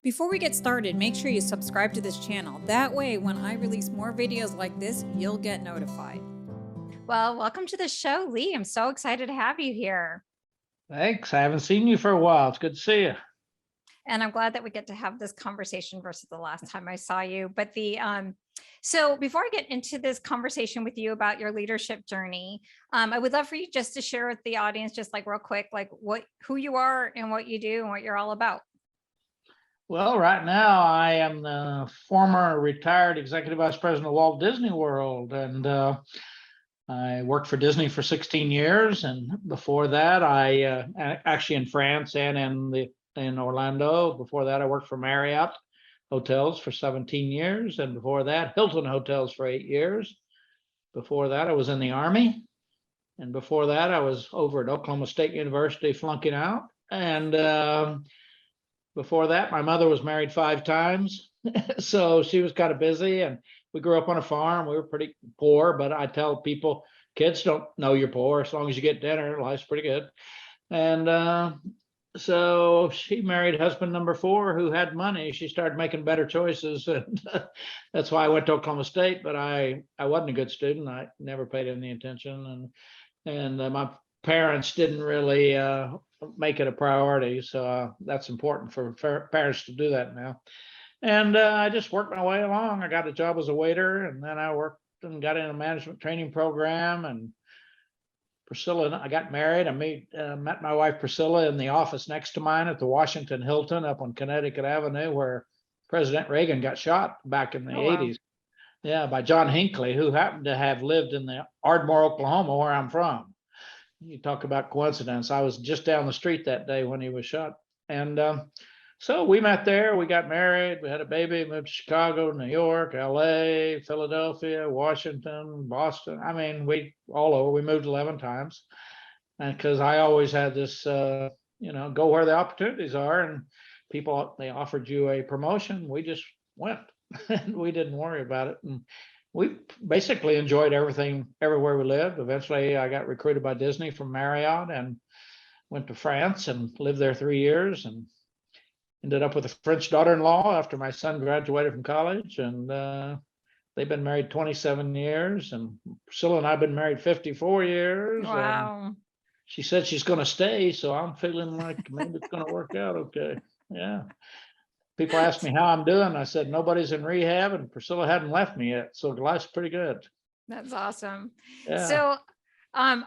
Before we get started, make sure you subscribe to this channel. That way, when I release more videos like this, you'll get notified. Well, welcome to the show, Lee. I'm so excited to have you here. Thanks. I haven't seen you for a while. It's good to see you. And I'm glad that we get to have this conversation versus the last time I saw you. But so before I get into this conversation with you about your leadership journey, I would love for you just to share with the audience, just like real quick, like who you are and what you do and what you're all about. Well, right now I am the former retired executive vice president of Walt Disney World, and I worked for Disney for 16 years. And before that, I actually in France and in Orlando. Before that, I worked for Marriott Hotels for 17 years, and before that, Hilton Hotels for 8 years. Before that, I was in the Army, and before that, I was over at Oklahoma State University flunking out, and before that, my mother was married 5 times, so she was kind of busy, and we grew up on a farm. We were pretty poor, but I tell people, kids don't know you're poor. As long as you get dinner, life's pretty good. And so she married husband number 4 who had money. She started making better choices, and that's why I went to Oklahoma State. But I wasn't a good student. I never paid any attention, and my parents didn't really make it a priority. So that's important for parents to do that now. And I just worked my way along. I got a job as a waiter, and then I worked and got in a management training program. And Priscilla and I got married. I met my wife Priscilla in the office next to mine at the Washington Hilton up on Connecticut Avenue, where President Reagan got shot back in the Oh, wow. 80s. Yeah, by John Hinckley, who happened to have lived in the Ardmore, Oklahoma, where I'm from. You talk about coincidence. I was just down the street that day when he was shot. And so we met there. We got married. We had a baby, moved to Chicago, New York, LA, Philadelphia, Washington, Boston. I mean, we all over. We moved 11 times. And because I always had this, go where the opportunities are. And people, they offered you a promotion. We just went and we didn't worry about it. And we basically enjoyed everything everywhere we lived. Eventually, I got recruited by Disney from Marriott and went to France and lived there 3 years and ended up with a French daughter-in-law after my son graduated from college. And they've been married 27 years. And Priscilla and I have been married 54 years. And Wow. she said she's going to stay. So I'm feeling like maybe it's going to work out okay. Yeah. People ask me how I'm doing. I said, nobody's in rehab and Priscilla hadn't left me yet. So life's pretty good. That's awesome. Yeah. So,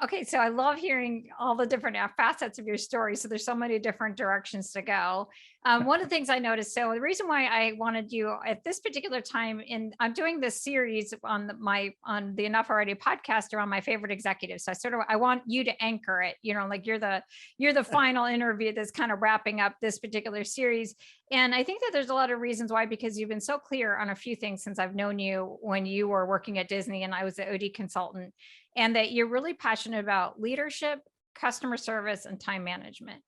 okay, so I love hearing all the different facets of your story. So there's so many different directions to go. One of the things I noticed, so the reason why I wanted you at this particular time, in I'm doing this series on on the Enough Already podcast around my favorite executives. So I want you to anchor it, like you're the final interview that's kind of wrapping up this particular series. And I think that there's a lot of reasons why, because you've been so clear on a few things since I've known you when you were working at Disney and I was the OD consultant, and that you're really passionate about leadership, customer service, and time management.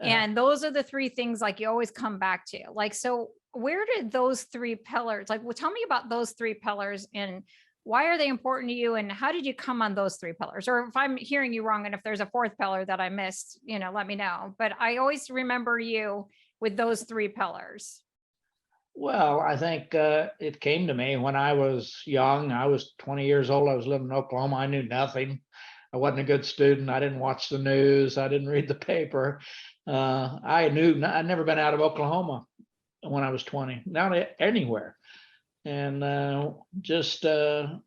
And those are the 3 things like you always come back to. Like, so where did those 3 pillars, like, well, tell me about those 3 pillars and why are they important to you? And how did you come on those 3 pillars? Or if I'm hearing you wrong, and if there's a 4th pillar that I missed, let me know. But I always remember you with those 3 pillars. Well, I think it came to me when I was young. I was 20 years old. I was living in Oklahoma. I knew nothing. I wasn't a good student. I didn't watch the news. I didn't read the paper. I'd never been out of Oklahoma when I was 20, not anywhere. And just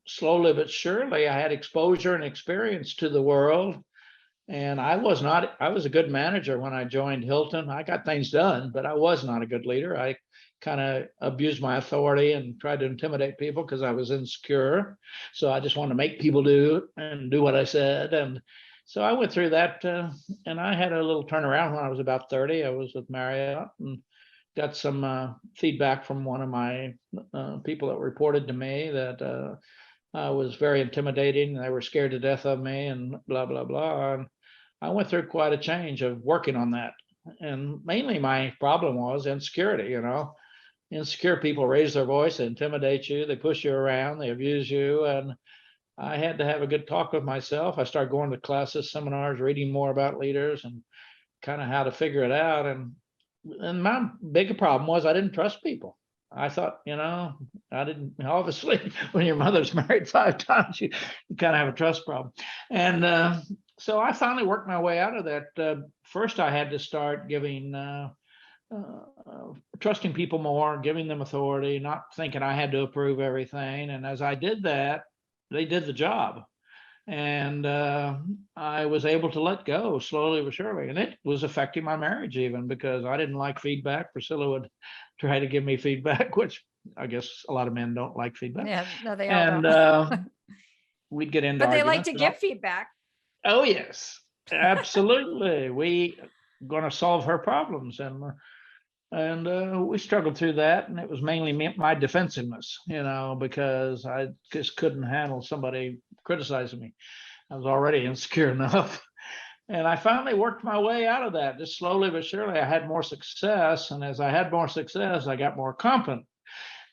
slowly but surely, I had exposure and experience to the world. And I was a good manager when I joined Hilton. I got things done, but I was not a good leader. I kind of abused my authority and tried to intimidate people because I was insecure. So I just wanted to make people do what I said. And so I went through that, and I had a little turnaround when I was about 30. I was with Marriott and got some feedback from one of my people that reported to me that I was very intimidating. They were scared to death of me and blah, blah, blah. And I went through quite a change of working on that. And mainly my problem was insecurity. Insecure people raise their voice, they intimidate you, they push you around, they abuse you. And I had to have a good talk with myself. I started going to classes, seminars, reading more about leaders and kind of how to figure it out. And and my bigger problem was I didn't trust people. I thought, I didn't, obviously, when your mother's married 5 times, you kind of have a trust problem. And so I finally worked my way out of that. First, I had to start giving, trusting people more, giving them authority, not thinking I had to approve everything. And as I did that, they did the job. And I was able to let go slowly but surely. And it was affecting my marriage even, because I didn't like feedback. Priscilla would try to give me feedback, which I guess a lot of men don't like feedback. Yeah, no, they all And don't. we'd get into But they like arguments to give feedback. Oh, yes, absolutely. We going to solve her problems. And we struggled through that. And it was mainly my defensiveness, because I just couldn't handle somebody criticizing me. I was already insecure enough. And I finally worked my way out of that, just slowly but surely. I had more success. And as I had more success, I got more confident.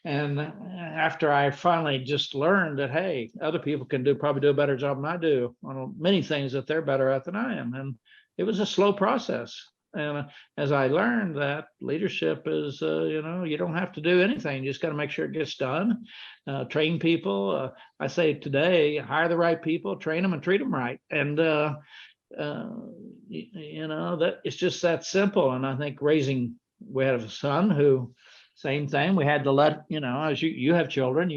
And after I finally just learned that, hey, other people can probably do a better job than I do on many things that they're better at than I am. And it was a slow process. And as I learned that leadership is, you don't have to do anything. You just got to make sure it gets done. Train people. I say today, hire the right people, train them and treat them right. And, that it's just that simple. And I think we had a son who, same thing. We had to let, as you have children,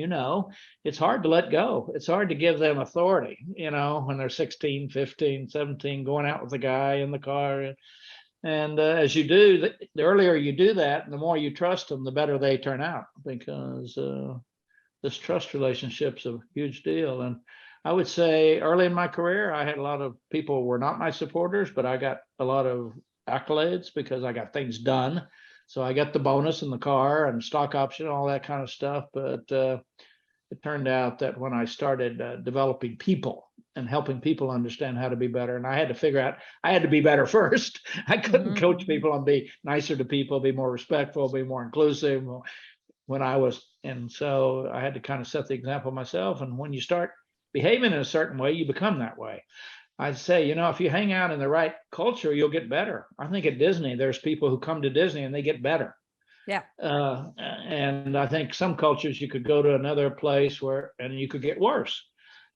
it's hard to let go. It's hard to give them authority, when they're 16, 15, 17, going out with a guy in the car. And as you do, the earlier you do that, the more you trust them, the better they turn out, because this trust relationship's a huge deal. And I would say early in my career, I had a lot of people who were not my supporters, but I got a lot of accolades because I got things done. So I got the bonus in the car and stock option, all that kind of stuff. But it turned out that when I started developing people and helping people understand how to be better, and I had to figure out I had to be better first. I couldn't coach people and be nicer to people, be more respectful, be more inclusive and so I had to kind of set the example myself. And when you start behaving in a certain way, you become that way. I'd say, if you hang out in the right culture, you'll get better. I think at Disney, there's people who come to Disney and they get better. Yeah. And I think some cultures you could go to another place and you could get worse.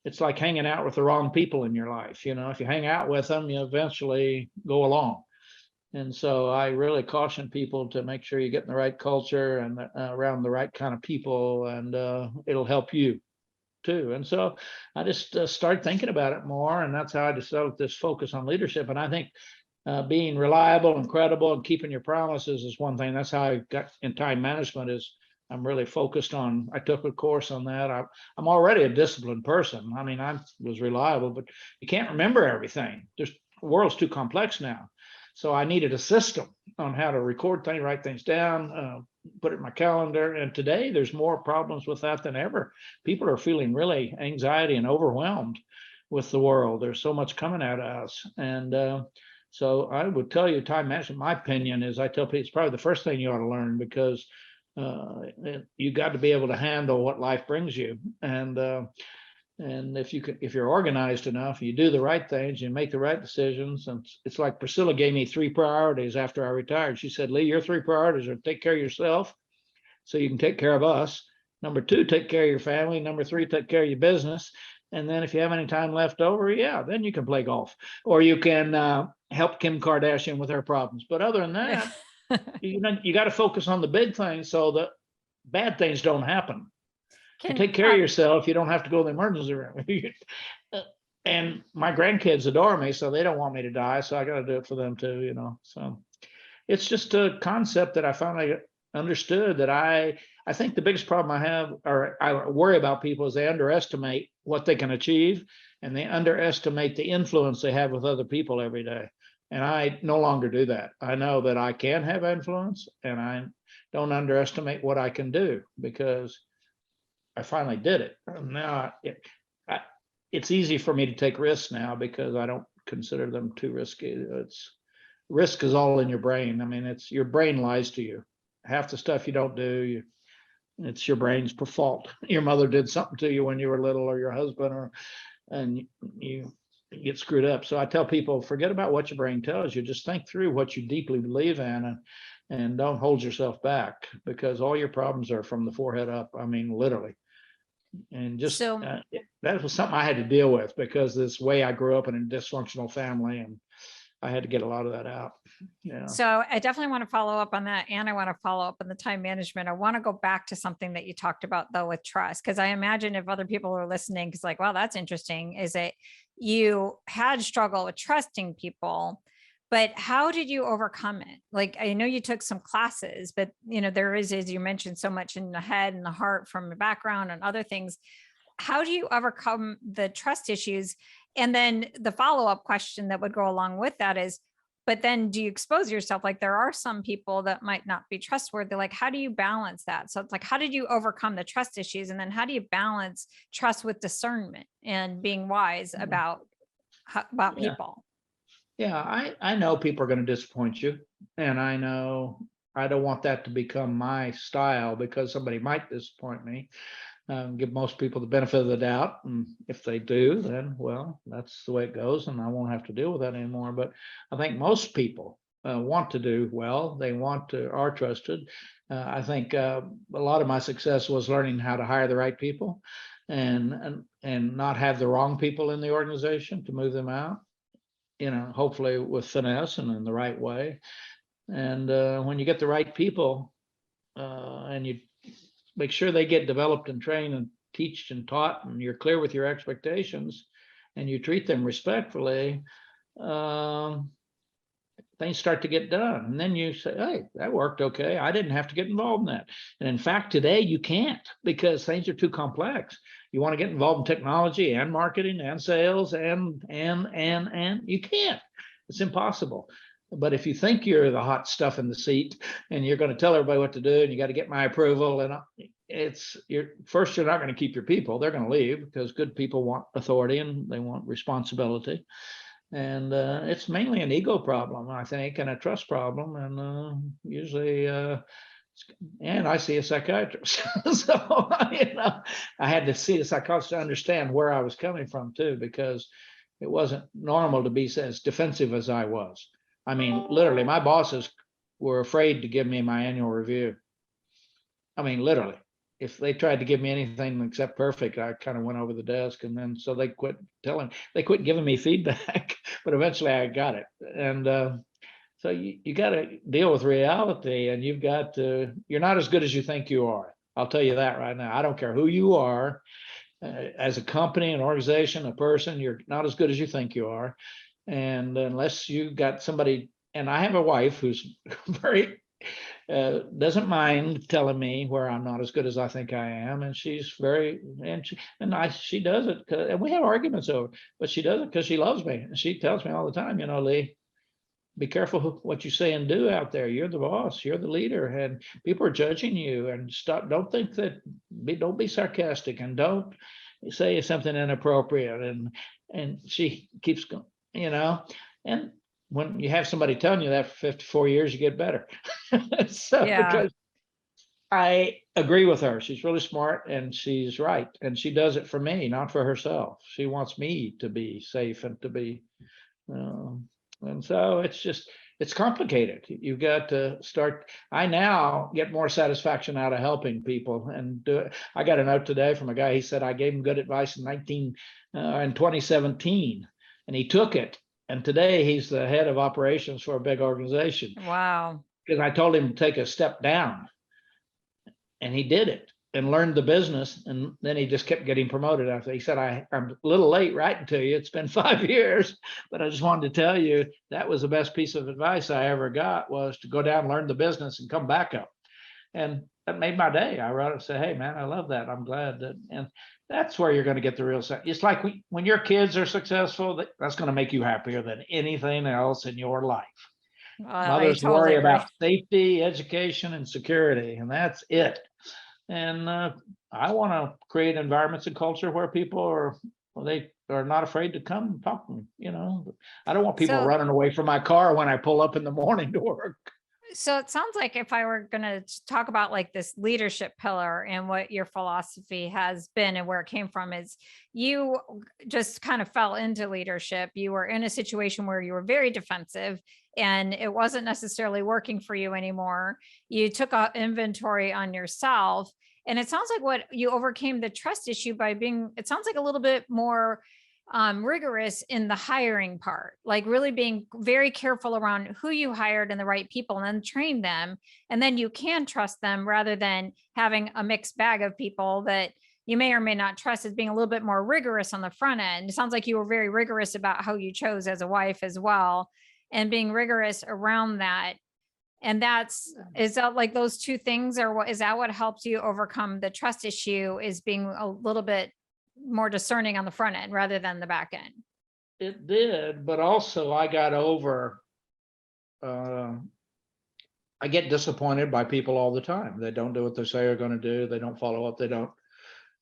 It's like hanging out with the wrong people in your life. If you hang out with them, you eventually go along. And so I really caution people to make sure you get in the right culture and around the right kind of people, and it'll help you too. And so I just started thinking about it more, and that's how I developed this focus on leadership. And I think being reliable and credible and keeping your promises is one thing. That's how I got in time management. I'm really focused on. I took a course on that. I'm already a disciplined person. I mean, I was reliable, but you can't remember everything. The world's too complex now. So I needed a system on how to record things, write things down, put it in my calendar. And today there's more problems with that than ever. People are feeling really anxiety and overwhelmed with the world. There's so much coming at us. And so I would tell you, time management, my opinion is, I tell people it's probably the first thing you ought to learn, because you got to be able to handle what life brings you. And if you're organized enough, you do the right things, you make the right decisions. And it's like Priscilla gave me 3 priorities after I retired. She said, Lee, your 3 priorities are take care of yourself so you can take care of us. Number 2, take care of your family. Number 3, take care of your business. And then if you have any time left over, then you can play golf, or you can help Kim Kardashian with her problems. But other than that, you got to focus on the big things so that bad things don't happen. You take care of yourself, you don't have to go to the emergency room. And my grandkids adore me, so they don't want me to die. So I got to do it for them too, So it's just a concept that I finally understood, that I think the biggest problem I have, or I worry about people, is they underestimate what they can achieve, and they underestimate the influence they have with other people every day. And I no longer do that. I know that I can have influence, and I don't underestimate what I can do, because I finally did it. Now it's easy for me to take risks now, because I don't consider them too risky. Risk is all in your brain. I mean, it's your brain lies to you. Half the stuff you don't do, it's your brain's fault. Your mother did something to you when you were little, or your husband, and you get screwed up. So I tell people, forget about what your brain tells you. Just think through what you deeply believe in, and don't hold yourself back, because all your problems are from the forehead up. I mean, literally. And just So that was something I had to deal with, because this way I grew up in a dysfunctional family, and I had to get a lot of that out. Yeah. So I definitely want to follow up on that. And I want to follow up on the time management. I want to go back to something that you talked about though with trust. Cause I imagine if other people are listening, cause like, wow, that's interesting. Is that you had struggle with trusting people, but how did you overcome it? Like, I know you took some classes, but there is, as you mentioned, so much in the head and the heart from the background and other things. How do you overcome the trust issues? And then the follow-up question that would go along with that is, but then do you expose yourself? Like there are some people that might not be trustworthy. Like, how do you balance that? So it's like, how did you overcome the trust issues? And then how do you balance trust with discernment and being wise about Yeah. people? Yeah, I know people are going to disappoint you, and I know I don't want that to become my style, because somebody might disappoint me. Give most people the benefit of the doubt, and if they do, then well, that's the way it goes, and I won't have to deal with that anymore. But I think most people want to do well. They are trusted. I think a lot of my success was learning how to hire the right people, and not have the wrong people in the organization to move them out. Hopefully with finesse and in the right way. And when you get the right people, and you make sure they get developed and trained and teached and taught, and you're clear with your expectations, and you treat them respectfully, things start to get done. And then you say, hey, that worked okay. I didn't have to get involved in that. And in fact, today you can't, because things are too complex. You want to get involved in technology and marketing and sales and you can't. It's impossible. But if you think you're the hot stuff in the seat and you're going to tell everybody what to do, and you got to get my approval, and you're not going to keep your people. They're going to leave, because good people want authority and they want responsibility. And it's mainly an ego problem, I think, and a trust problem. And usually, and I see a psychiatrist. So, I had to see a psychologist to understand where I was coming from too, because it wasn't normal to be as defensive as I was. I mean, literally, my bosses were afraid to give me my annual review. I mean, literally, if they tried to give me anything except perfect, I kind of went over the desk, and then so they quit giving me feedback. But eventually I got it. And so you got to deal with reality, and you're not as good as you think you are. I'll tell you that right now. I don't care who you are, as a company, an organization, a person, you're not as good as you think you are. And unless you got somebody, and I have a wife who's very doesn't mind telling me where I'm not as good as I think I am, and she's very she does it, and we have arguments over, but she does it because she loves me, and she tells me all the time, Lee, be careful what you say and do out there. You're the boss, you're the leader, and people are judging you. And don't think that. Don't be sarcastic, and don't say something inappropriate. And she keeps going, and when you have somebody telling you that for 54 years, you get better. So Yeah. because I agree with her. She's really smart, and she's right. And she does it for me, not for herself. She wants me to be safe and to be, and so it's complicated. You've got to start. I now get more satisfaction out of helping people and do it. I got a note today from a guy. He said I gave him good advice in 2017, and he took it. And today he's the head of operations for a big organization. Wow. Because I told him to take a step down, and he did it and learned the business. And then he just kept getting promoted after. He said, I'm a little late writing to you. It's been 5 years, but I just wanted to tell you that was the best piece of advice I ever got, was to go down, learn the business, and come back up. And that made my day. I wrote it and said, hey man, I love that. I'm glad that, and that's where you're going to get the real sense. It's like when your kids are successful, that's going to make you happier than anything else in your life. Mothers totally worry agree. about safety, education, and security, and that's it. And I want to create environments and culture where people they are not afraid to come and talk to me. I don't want people running away from my car when I pull up in the morning to work. So it sounds like if I were going to talk about like this leadership pillar and what your philosophy has been and where it came from, is you just kind of fell into leadership. You were in a situation where you were very defensive, and it wasn't necessarily working for you anymore. You took a inventory on yourself. And it sounds like what you overcame the trust issue by being, it sounds like a little bit more rigorous in the hiring part, like really being very careful around who you hired and the right people, and then train them. And then you can trust them rather than having a mixed bag of people that you may or may not trust, as being a little bit more rigorous on the front end. It sounds like you were very rigorous about how you chose as a wife as well, and being rigorous around that. And is that like those two things, or what, is that what helped you overcome the trust issue, is being a little bit more discerning on the front end rather than the back end? It did, but also I got over, I get disappointed by people all the time. They don't do what they say they're going to do. They don't follow up.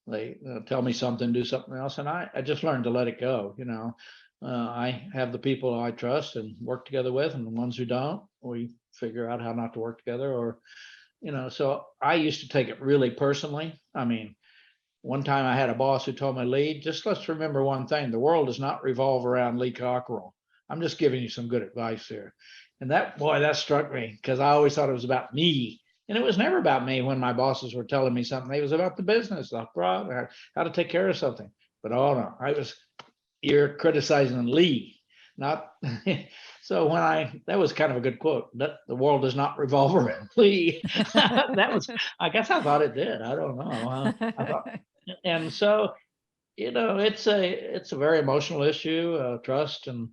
They tell me something, do something else. And I just learned to let it go. I have the people I trust and work together with, and the ones who don't, we figure out how not to work together. Or, so I used to take it really personally. I mean, one time I had a boss who told me, Lee, just let's remember one thing: the world does not revolve around Lee Cockerell. I'm just giving you some good advice here. And that struck me, because I always thought it was about me. And it was never about me when my bosses were telling me something. It was about the business, the product, how to take care of something. But oh no, you're criticizing Lee, not. So that was kind of a good quote, that the world does not revolve around Lee. I guess I thought it did. I don't know. And so, it's a very emotional issue, trust, and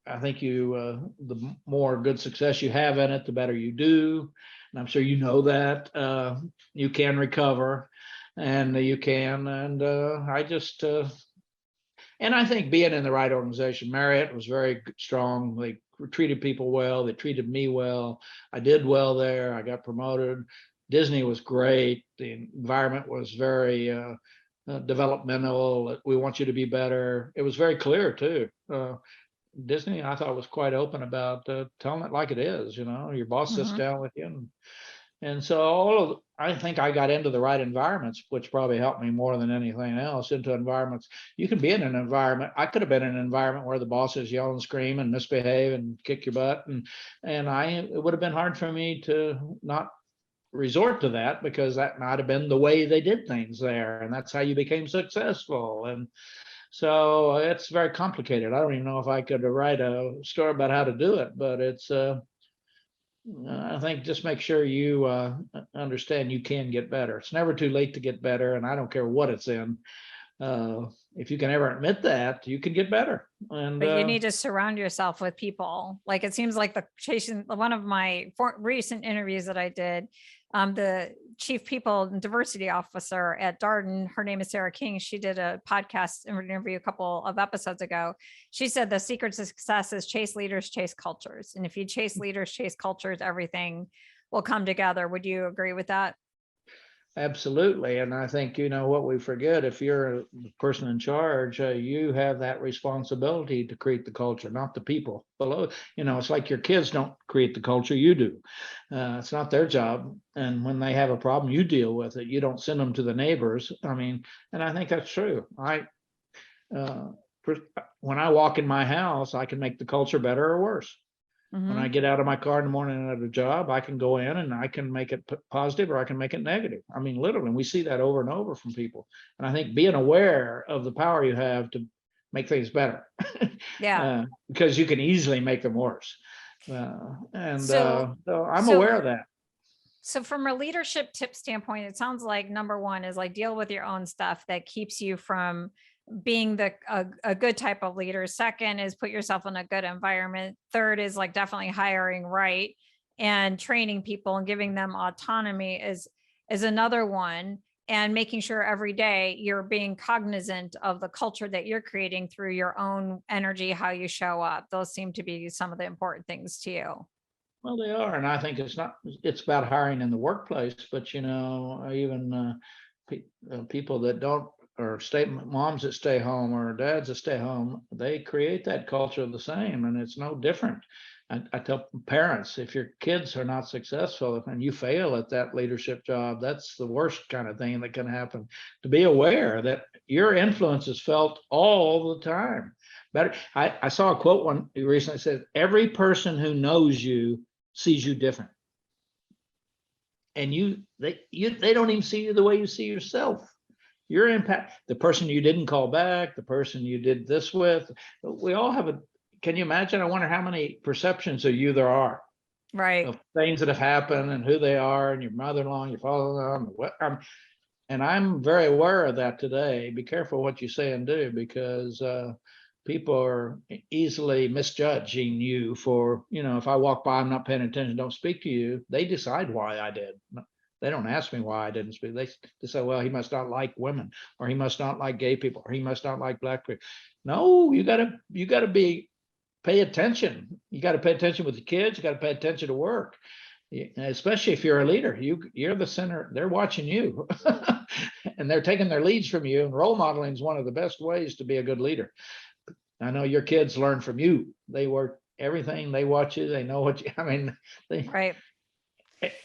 I think the more good success you have in it, the better you do. And I'm sure you know that you can recover, and you can. And and I think being in the right organization, Marriott was very strong. They treated people well. They treated me well. I did well there. I got promoted. Disney was great. The environment was very developmental. We want you to be better. It was very clear too. Disney, I thought, was quite open about telling it like it is. Your boss sits down with you, and so I think I got into the right environments, which probably helped me more than anything else. Into environments, you can be in an environment. I could have been in an environment where the bosses yell and scream and misbehave and kick your butt, and it would have been hard for me to not resort to that, because that might have been the way they did things there, and that's how you became successful. And so it's very complicated. I don't even know if I could write a story about how to do it, but it's I think just make sure you understand you can get better. It's never too late to get better, and I don't care what it's in. If you can ever admit that, you can get better. And but you need to surround yourself with people. Like, it seems like one of my recent interviews that I did, the chief people and diversity officer at Jordyn, her name is Sarah King. She did a podcast interview a couple of episodes ago. She said the secret to success is chase leaders, chase cultures. And if you chase leaders, chase cultures, everything will come together. Would you agree with that? Absolutely. And I think, what we forget, if you're the person in charge, you have that responsibility to create the culture, not the people below. It's like your kids don't create the culture, you do. It's not their job. And when they have a problem, you deal with it. You don't send them to the neighbors. And I think that's true. When I walk in my house, I can make the culture better or worse. When I get out of my car in the morning at a job, I can go in and I can make it positive, or I can make it negative. Literally, we see that over and over from people. And I think being aware of the power you have to make things better. Yeah. Because you can easily make them worse. So I'm aware of that. So from a leadership tip standpoint, it sounds like number one is like deal with your own stuff that keeps you from being a good type of leader. Second is put yourself in a good environment. Third is like definitely hiring right, and training people and giving them autonomy is another one. And making sure every day you're being cognizant of the culture that you're creating through your own energy, how you show up. Those seem to be some of the important things to you. Well, they are. And I think it's about hiring in the workplace, but even people that don't, or moms that stay home or dads that stay home, they create that culture the same, and it's no different. I tell parents, if your kids are not successful and you fail at that leadership job, that's the worst kind of thing that can happen. To be aware that your influence is felt all the time. better. I saw a quote one recently said, every person who knows you sees you different. And they don't even see you the way you see yourself. Your impact, the person you didn't call back, the person you did this with, we all have can you imagine? I wonder how many perceptions of you there are. Right. Of things that have happened and who they are, and your mother-in-law, your father-in-law, and I'm very aware of that today. Be careful what you say and do, because people are easily misjudging you for, if I walk by, I'm not paying attention, don't speak to you. They decide why I did. They don't ask me why I didn't speak. They say, well, he must not like women, or he must not like gay people, or he must not like black people. No, you gotta pay attention. You got to pay attention with the kids. You got to pay attention to work, especially if you're a leader. You're the center. They're watching you, and they're taking their leads from you. And role modeling is one of the best ways to be a good leader. I know your kids learn from you. They work everything. They watch you. They know what you. I mean, Right.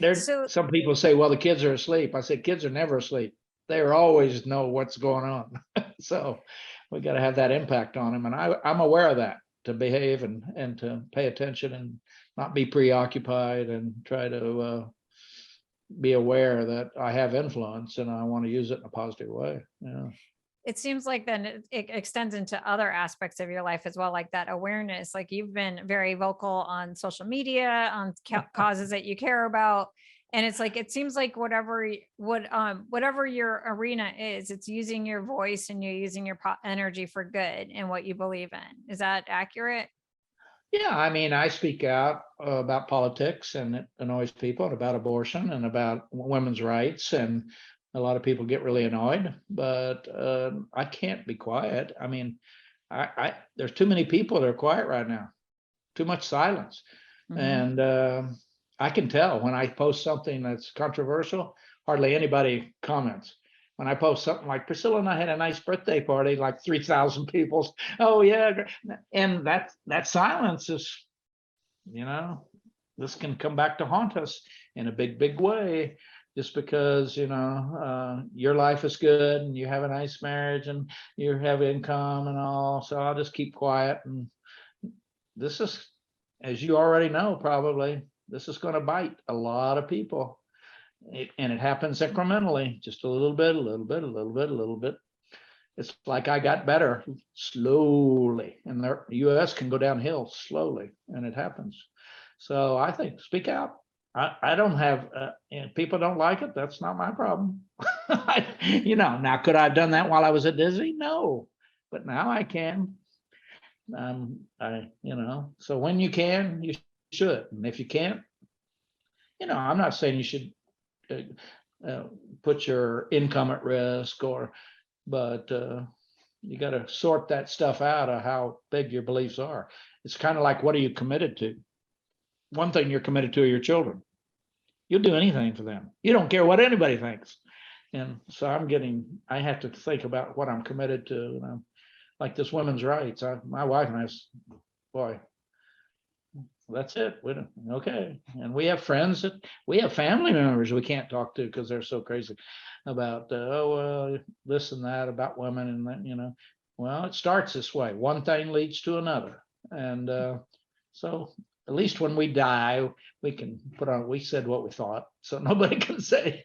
There's some people say, well, the kids are asleep. I said, kids are never asleep. They always know what's going on. So we got to have that impact on them. And I'm aware of that, to behave and to pay attention and not be preoccupied, and try to be aware that I have influence and I want to use it in a positive way. Yeah. It seems like then it extends into other aspects of your life as well, like that awareness. Like you've been very vocal on social media, on causes that you care about. And it's like, it seems like whatever your arena is, it's using your voice and you're using your energy for good and what you believe in. Is that accurate? Yeah, I mean, I speak out about politics, and it annoys people, and about abortion and about women's rights, and a lot of people get really annoyed, but I can't be quiet. I mean, there's too many people that are quiet right now, too much silence. Mm-hmm. And I can tell when I post something that's controversial, hardly anybody comments. When I post something like, Priscilla and I had a nice birthday party, like 3,000 people. Oh yeah. And that silence is, this can come back to haunt us in a big way, just because, your life is good and you have a nice marriage and you have income and all. So I'll just keep quiet. And this is, as you already know, probably, this is going to bite a lot of people. And it happens incrementally, just a little bit, a little bit, a little bit, a little bit. It's like I got better slowly, and the US can go downhill slowly, and it happens. So I think speak out. I don't have, and people don't like it. That's not my problem. Now, could I have done that while I was at Disney? No, but now I can. So when you can, you should. And if you can't, I'm not saying you should put your income at risk, but you got to sort that stuff out of how big your beliefs are. It's kind of like, what are you committed to? One thing you're committed to are your children. You'll do anything for them. You don't care what anybody thinks. And so I have to think about what I'm committed to. Like this women's rights. My wife and I, boy, that's it. Okay. And we have friends we have family members we can't talk to because they're so crazy about this and that about women, and that, well, it starts this way. One thing leads to another. And so at least when we die, we can we said what we thought, so nobody can say.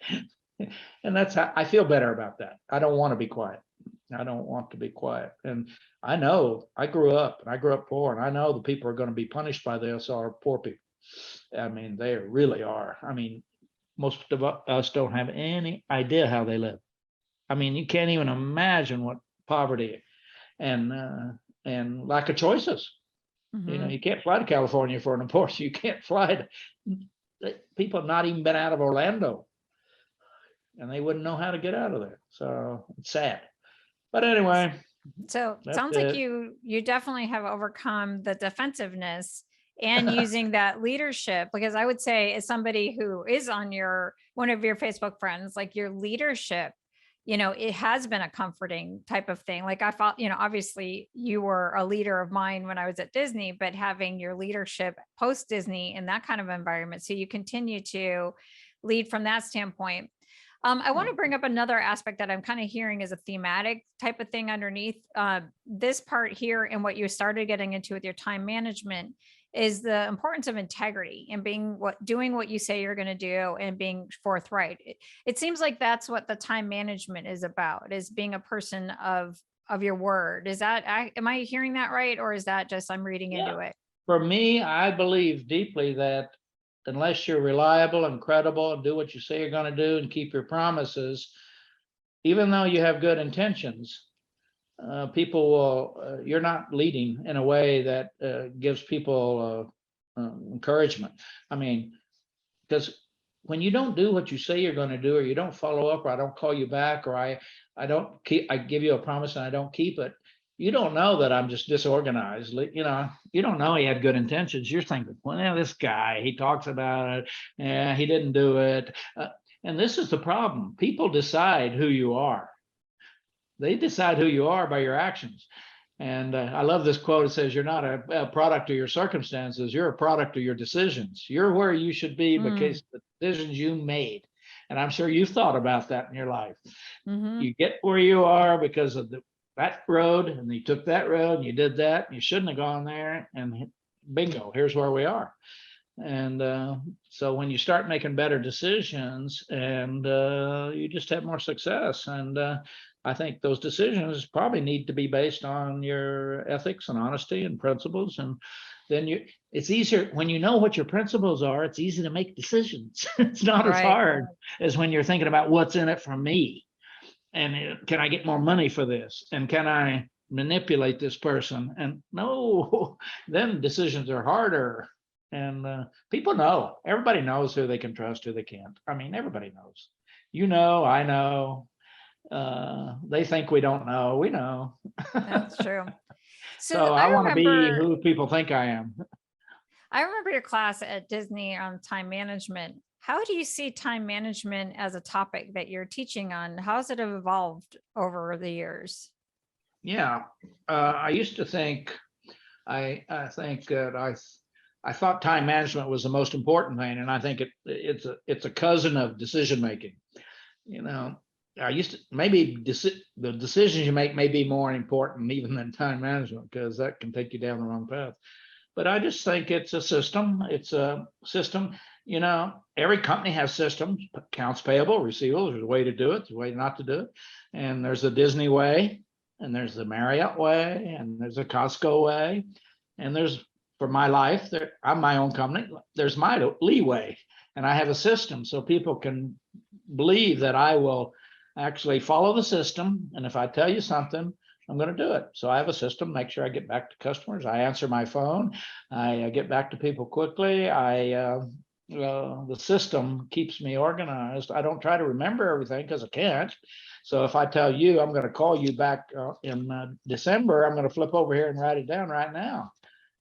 And that's how I feel better about that. I don't want to be quiet. I don't want to be quiet. And I know I grew up poor, and I know the people are going to be punished by this are poor people. I mean, they really are. I mean, most of us don't have any idea how they live. I mean, you can't even imagine what poverty and lack of choices. Mm-hmm. You can't fly to California for an abortion. You can't fly people have not even been out of Orlando, and they wouldn't know how to get out of there. So it's sad. But anyway. So it sounds like you definitely have overcome the defensiveness and using that leadership, because I would say, as somebody who is on one of your Facebook friends, like your leadership, it has been a comforting type of thing. Like I thought, obviously you were a leader of mine when I was at Disney, but having your leadership post Disney in that kind of environment. So you continue to lead from that standpoint. I want to bring up another aspect that I'm kind of hearing is a thematic type of thing underneath this part here, and what you started getting into with your time management is the importance of integrity and doing what you say you're going to do and being forthright. It seems like that's what the time management is about, is being a person of your word. Am I hearing that right? Or is that just I'm reading into it? For me, I believe deeply that unless you're reliable and credible and do what you say you're going to do and keep your promises, even though you have good intentions, people will, you're not leading in a way that gives people encouragement. I mean, because when you don't do what you say you're going to do, or you don't follow up, or I don't call you back, or I give you a promise and I don't keep it, you don't know that I'm just disorganized. You don't know he had good intentions. You're thinking, well, this guy, he talks about it, and he didn't do it. And this is the problem. People decide who you are. They decide who you are by your actions. And I love this quote. It says, you're not a product of your circumstances. You're a product of your decisions. You're where you should be because of the decisions you made. And I'm sure you've thought about that in your life. You get where you are because of that road, and you took that road and you did that, and you shouldn't have gone there, and bingo, here's where we are. And so when you start making better decisions, and you just have more success. And I think those decisions probably need to be based on your ethics and honesty and principles. And then it's easier when you know what your principles are. It's easy to make decisions. It's not as hard as when you're thinking about what's in it for me. And can I get more money for this? And can I manipulate this person? And no, then decisions are harder. And people know, everybody knows who they can trust, who they can't. I mean, everybody knows. I know. They think we don't know. We know. That's true. So I want to be who people think I am. I remember your class at Disney on time management. How do you see time management as a topic that you're teaching on? How has it evolved over the years? Yeah, I used to think, I think that I thought time management was the most important thing, and I think it's a cousin of decision making. I used to maybe the decisions you make may be more important even than time management, because that can take you down the wrong path. But I just think it's a system. It's a system. Every company has systems, accounts payable, receivables. There's a way to do it, there's a way not to do it. And there's the Disney way, and there's the Marriott way, and there's a Costco way. And there's, for my life, I'm my own company. There's my Lee way. And I have a system so people can believe that I will actually follow the system. And if I tell you something, I'm going to do it. So I have a system, make sure I get back to customers. I answer my phone. I get back to people quickly. The system keeps me organized. I don't try to remember everything because I can't. So if I tell you I'm going to call you back in December, I'm going to flip over here and write it down right now.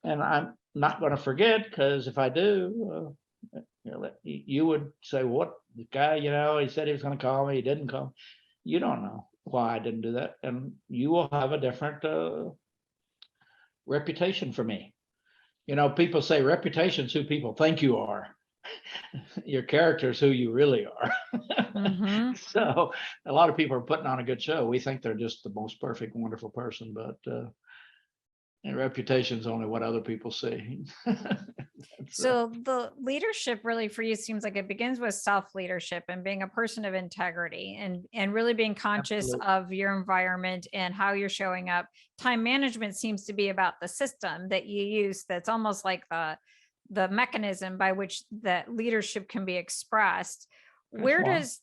And I'm not going to forget, because if I do, you would say, what, the guy, he said he was going to call me, he didn't call. You don't know why I didn't do that. And you will have a different reputation for me. People say reputation's who people think you are. Your character is who you really are. So a lot of people are putting on a good show. We think they're just the most perfect, wonderful person, but and reputation is only what other people see. So the leadership really for you seems like it begins with self-leadership and being a person of integrity and really being conscious of your environment and how you're showing up. Time management seems to be about the system that you use. That's almost like the mechanism by which that leadership can be expressed. Where does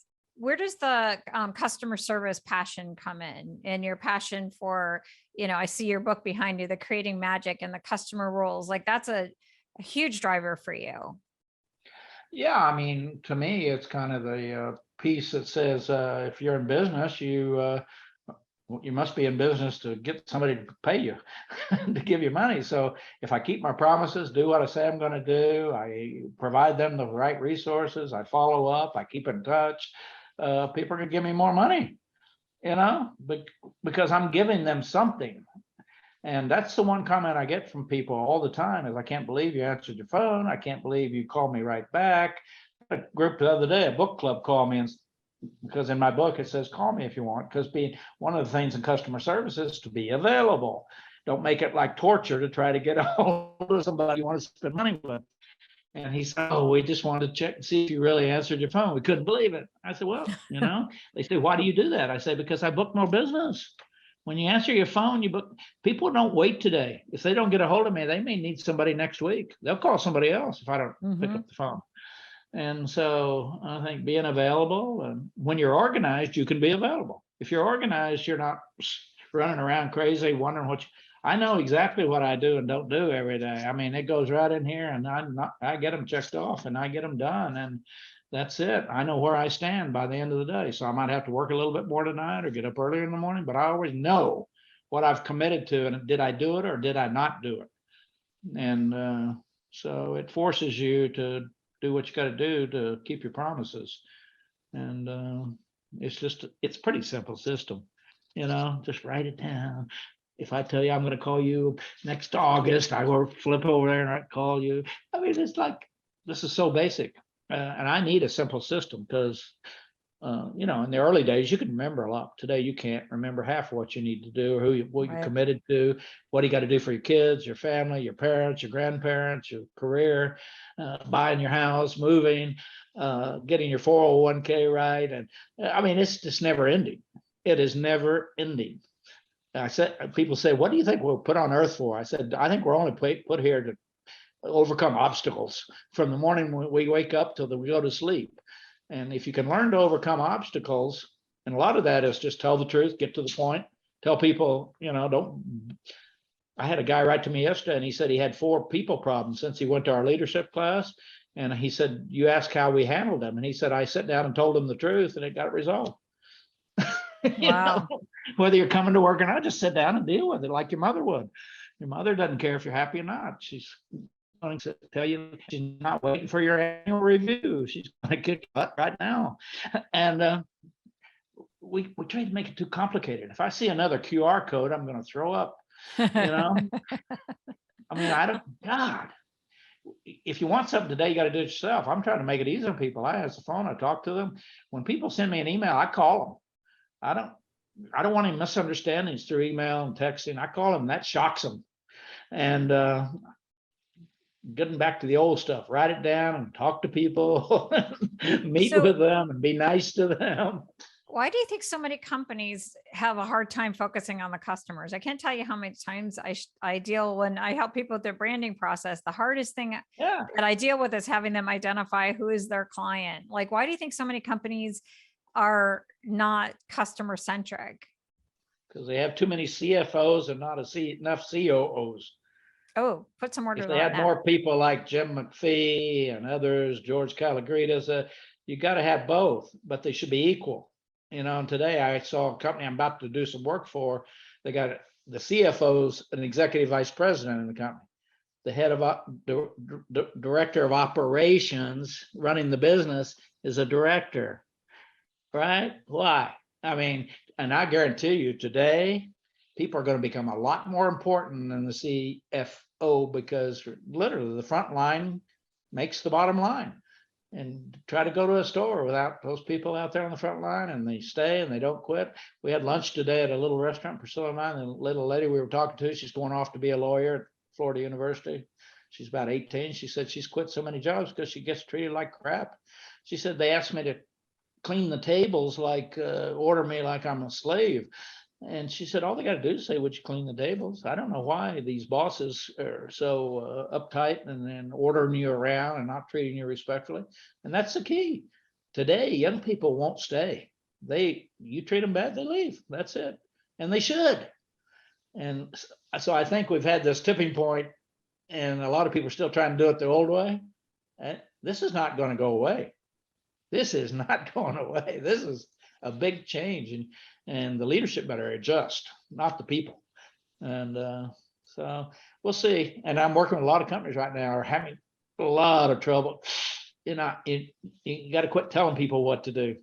the customer service passion come in, and your passion for, I see your book behind you, the Creating Magic and the customer roles, like that's a huge driver for you. Yeah, I mean, to me, it's kind of the piece that says, if you're in business, you must be in business to get somebody to pay you, to give you money. So if I keep my promises, do what I say I'm going to do, I provide them the right resources, I follow up, I keep in touch, people are going to give me more money, because I'm giving them something. And that's the one comment I get from people all the time is, I can't believe you answered your phone. I can't believe you called me right back. A group the other day, a book club called me and because in my book it says call me if you want, because being one of the things in customer service is to be available. Don't make it like torture to try to get a hold of somebody you want to spend money with. And he said, oh, we just wanted to check and see if you really answered your phone. We couldn't believe it. I said, well, they said, why do you do that? I said, because I book more business. When you answer your phone, you book. People don't wait today. If they don't get a hold of me, they may need somebody next week. They'll call somebody else if I don't pick up the phone. And so I think being available, and when you're organized, you can be available. If you're organized, you're not running around crazy, wondering what I know exactly what I do and don't do every day. I mean, it goes right in here, and I get them checked off and I get them done, and that's it. I know where I stand by the end of the day. So I might have to work a little bit more tonight or get up earlier in the morning, but I always know what I've committed to, and did I do it or did I not do it? And so it forces you to do what you got to do to keep your promises. And it's a pretty simple system, just write it down. If I tell you I'm going to call you next August, I will flip over there and I call you. I mean, it's like, this is so basic. And I need a simple system because, in the early days, you can remember a lot. Today, you can't remember half of what you need to do or what you're committed to, what you got to do for your kids, your family, your parents, your grandparents, your career, buying your house, moving, getting your 401k right. And I mean, it's just never ending. It is never ending. People say, what do you think we're put on earth for? I said, I think we're only put here to overcome obstacles from the morning when we wake up till we go to sleep. And if you can learn to overcome obstacles, and a lot of that is just tell the truth, get to the point, tell people, I had a guy write to me yesterday and he said he had 4 people problems since he went to our leadership class. And he said, you asked how we handled them. And he said, I sat down and told him the truth and it got resolved. Wow. Whether you're coming to work or not, just sit down and deal with it like your mother would. Your mother doesn't care if you're happy or not. She's going to tell you she's not waiting for your annual review. She's going to kick butt right now. And we try to make it too complicated. If I see another QR code, I'm going to throw up. I mean, God, if you want something today, you got to do it yourself. I'm trying to make it easy on people. I answer the phone, I talk to them. When people send me an email, I call them. I don't want any misunderstandings through email and texting. I call them. That shocks them. And getting back to the old stuff, write it down and talk to people, meet with them and be nice to them. Why do you think so many companies have a hard time focusing on the customers? I can't tell you how many times I deal when I help people with their branding process. The hardest thing that I deal with is having them identify who is their client. Like, why do you think so many companies are not customer centric? Because they have too many CFOs and not enough COOs. Oh, put some more to If they had more people like Jim McPhee and others, George Calagritas, you got to have both, but they should be equal. And today I saw a company I'm about to do some work for. They got the CFO's an executive vice president in the company. The head of director of operations running the business is a director, right? Why? I mean, and I guarantee you today, people are going to become a lot more important than the CFO because literally the front line makes the bottom line. And try to go to a store without those people out there on the front line, and they stay and they don't quit. We had lunch today at a little restaurant, Priscilla and I, and the little lady we were talking to, she's going off to be a lawyer at Florida University. She's about 18. She said she's quit so many jobs because she gets treated like crap. She said, they asked me to clean the tables, order me like I'm a slave. And she said, all they got to do is say, would you clean the tables? I don't know why these bosses are so uptight and then ordering you around and not treating you respectfully. And that's the key. Today, young people won't stay. You treat them bad, they leave. That's it. And they should. And so I think we've had this tipping point, and a lot of people are still trying to do it the old way. And this is not going to go away. This is not going away. This is a big change, and the leadership better adjust, not the people. And so we'll see. And I'm working with a lot of companies right now are having a lot of trouble. You got to quit telling people what to do,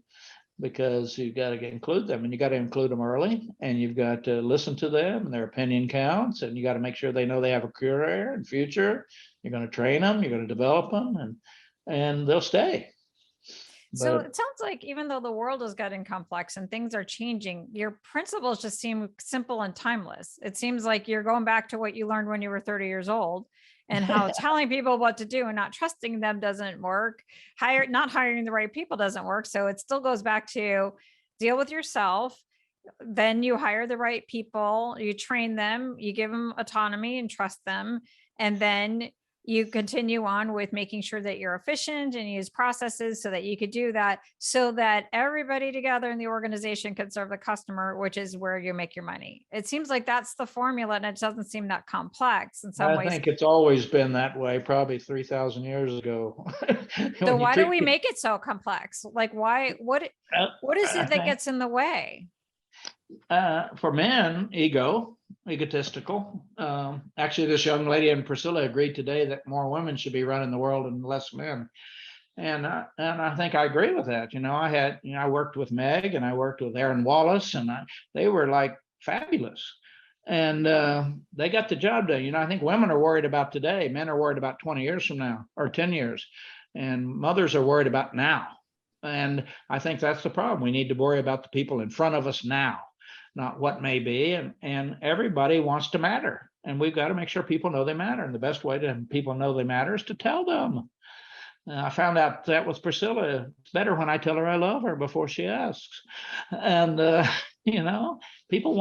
because you got to include them, and you got to include them early, and you've got to listen to them, and their opinion counts, and you got to make sure they know they have a career and future. You're going to train them, you're going to develop them, and they'll stay. So But it sounds like even though the world is getting complex and things are changing, your principles just seem simple and timeless. It seems like you're going back to what you learned when you were 30 years old and how telling people what to do and not trusting them doesn't work. Not hiring the right people doesn't work. So it still goes back to deal with yourself. Then you hire the right people, you train them, you give them autonomy and trust them. And then you continue on with making sure that you're efficient and use processes so that you could do that, so that everybody together in the organization can serve the customer, which is where you make your money. It seems like that's the formula, and it doesn't seem that complex in some I ways. think it's always been that way, probably 3,000 years ago. So When you why do treat we people- make it so complex? Like why, what is I it that think, gets in the way? for men, egotistical. Actually, this young lady in Priscilla agreed today that more women should be running the world and less men. And I think I agree with that. I worked with Meg and I worked with Aaron Wallace, and they were like fabulous. And they got the job done. I think women are worried about today. Men are worried about 20 years from now or 10 years. And mothers are worried about now. And I think that's the problem. We need to worry about the people in front of us now, not what may be. And everybody wants to matter. And we've got to make sure people know they matter. And the best way to have people know they matter is to tell them. I found out that with Priscilla. It's better when I tell her I love her before she asks. And, people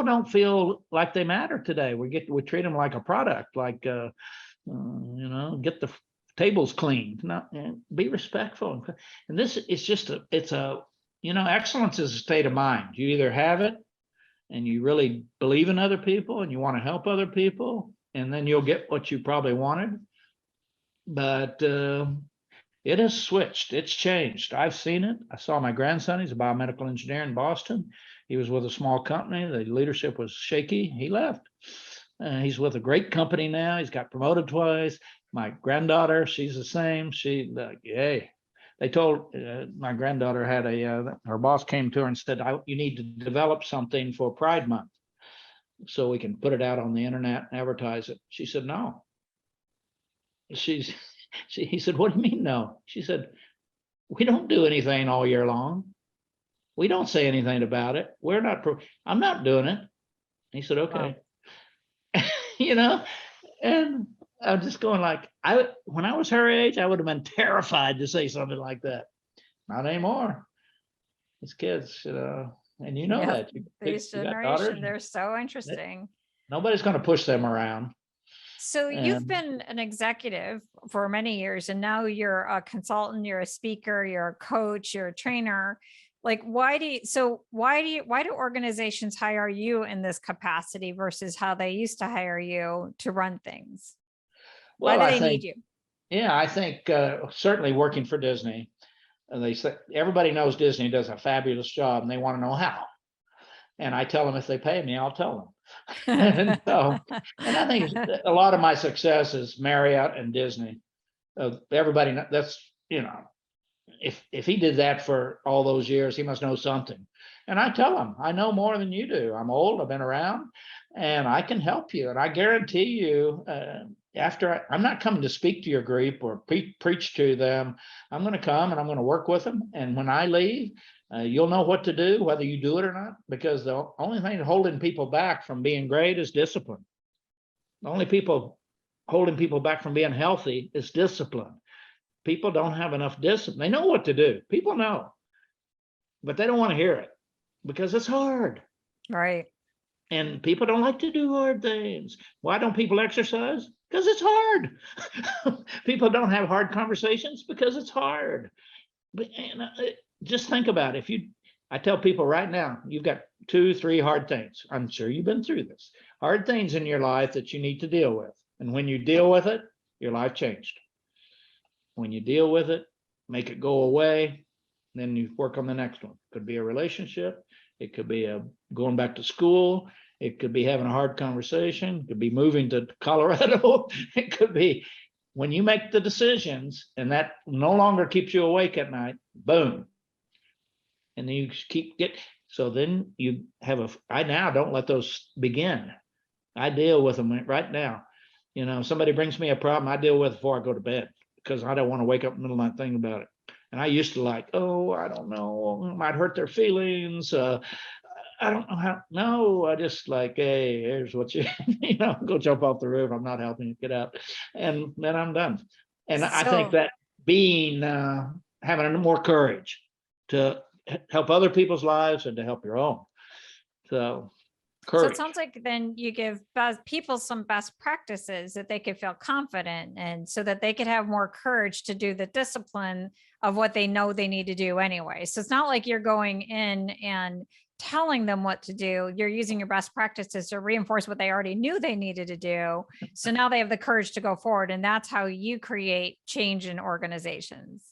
don't feel like they matter today. We treat them like a product, like, get the tables cleaned. Be respectful. And this is excellence is a state of mind. You either have it and you really believe in other people and you want to help other people, and then you'll get what you probably wanted. But it has switched. It's changed. I've seen it. I saw my grandson. He's a biomedical engineer in Boston. He was with a small company. The leadership was shaky. He left. He's with a great company now. He's got promoted twice. My granddaughter, she's the same. They told my granddaughter had her boss came to her and said, you need to develop something for Pride Month so we can put it out on the internet and advertise it. She said, no. He said, what do you mean no? She said, we don't do anything all year long. We don't say anything about it. I'm not doing it. He said, okay. Wow. And I'm just going like, when I was her age, I would have been terrified to say something like that. Not anymore. These kids, and that. This generation, they're so interesting. Nobody's going to push them around. So you've been an executive for many years, and now you're a consultant, you're a speaker, you're a coach, you're a trainer. Like, why do organizations hire you in this capacity versus how they used to hire you to run things? Well, why do they need you? Yeah, I think certainly working for Disney, they say everybody knows Disney does a fabulous job, and they want to know how. And I tell them if they pay me, I'll tell them. And I think a lot of my success is Marriott and Disney. Everybody, that's if he did that for all those years, he must know something. And I tell him, I know more than you do. I'm old, I've been around, and I can help you. And I guarantee you, I'm not coming to speak to your group or preach to them. I'm going to come and I'm going to work with them. And when I leave, you'll know what to do, whether you do it or not, because the only thing holding people back from being great is discipline. The only people holding people back from being healthy is discipline. People don't have enough discipline. They know what to do. People know, but they don't want to hear it because it's hard. Right. And people don't like to do hard things. Why don't people exercise? Because it's hard. People don't have hard conversations because it's hard. But just think about it. I tell people right now, you've got 2-3 hard things. I'm sure you've been through this. Hard things in your life that you need to deal with. And when you deal with it, your life changed. When you deal with it, make it go away, then you work on the next one. Could be a relationship. It could be going back to school. It could be having a hard conversation. It could be moving to Colorado. It could be when you make the decisions and that no longer keeps you awake at night, boom. And then you so then you have I now don't let those begin. I deal with them right now. Somebody brings me a problem, I deal with it before I go to bed because I don't want to wake up in the middle of the night thinking about it. And I used to like, oh, I don't know, it might hurt their feelings. I don't know how. No, I just like, hey, here's what you, go jump off the roof. I'm not helping you, get out. And then I'm done. And I think So that being, having more courage to help other people's lives and to help your own. So So courage. it sounds like then you give people some best practices that they could feel confident and so that they could have more courage to do the discipline of what they know they need to do anyway. So it's not like you're going in and telling them what to do. You're using your best practices to reinforce what they already knew they needed to do. So now they have the courage to go forward. And that's how you create change in organizations.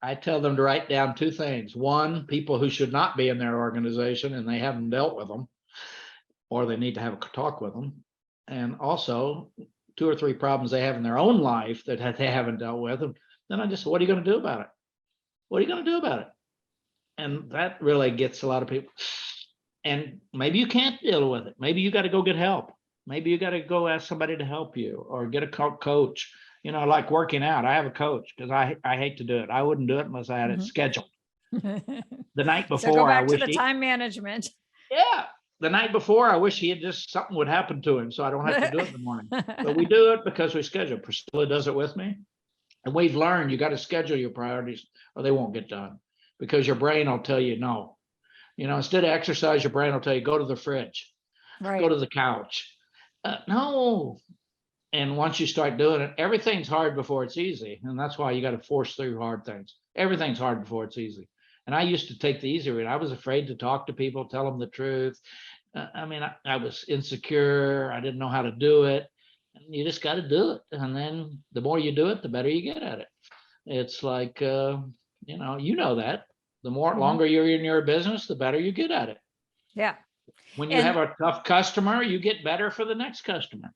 I tell them to write down two things. One, people who should not be in their organization and they haven't dealt with them, or they need to have a talk with them. And also 2 or 3 problems they have in their own life that they haven't dealt with. And then I just, what are you going to do about it? What are you going to do about it? And that really gets a lot of people. And maybe you can't deal with it. Maybe you got to go get help. Maybe you got to go ask somebody to help you or get a coach. Like working out. I have a coach because I hate to do it. I wouldn't do it unless I had it scheduled. The night before, So go back I to wish the time management. Yeah. The night before, I wish he had just something would happen to him so I don't have to do it in the morning. But we do it because we schedule. Priscilla does it with me. And we've learned you got to schedule your priorities or they won't get done because your brain will tell you no. Instead of exercise, your brain will tell you go to the fridge, Right. go to the couch. No. And once you start doing it, everything's hard before it's easy. And that's why you got to force through hard things. Everything's hard before it's easy. And I used to take the easy route. I was afraid to talk to people, tell them the truth. I was insecure. I didn't know how to do it. And you just got to do it. And then the more you do it, the better you get at it. It's like, you know that. The more longer you're in your business, the better you get at it. Yeah. When you have a tough customer, you get better for the next customer.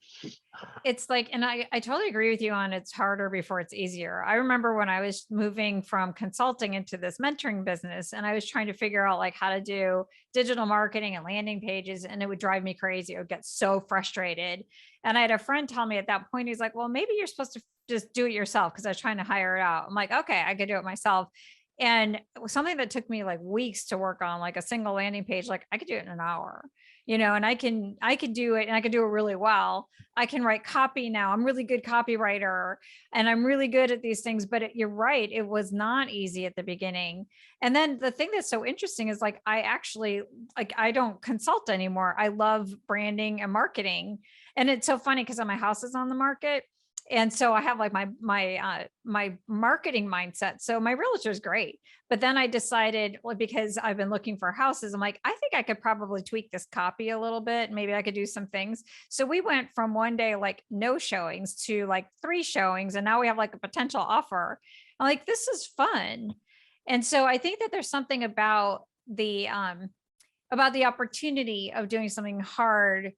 It's like, and I totally agree with you on it's harder before it's easier. I remember when I was moving from consulting into this mentoring business and I was trying to figure out like how to do digital marketing and landing pages, and it would drive me crazy. I would get so frustrated. And I had a friend tell me at that point, he's like, well, maybe you're supposed to just do it yourself because I was trying to hire it out. I'm like, okay, I could do it myself. And it was something that took me like weeks to work on, like a single landing page, like I could do it in an hour, and I could do it and I could do it really well. I can write copy now. I'm really good copywriter and I'm really good at these things, but you're right. It was not easy at the beginning. And then the thing that's so interesting is like, I don't consult anymore. I love branding and marketing. And it's so funny because my house is on the market. And so I have like my marketing mindset. So my realtor is great. But then I decided, well, because I've been looking for houses, I'm like, I think I could probably tweak this copy a little bit. Maybe I could do some things. So we went from one day, like no showings to like 3 showings. And now we have like a potential offer. I'm like, this is fun. And so I think that there's something about the opportunity of doing something hard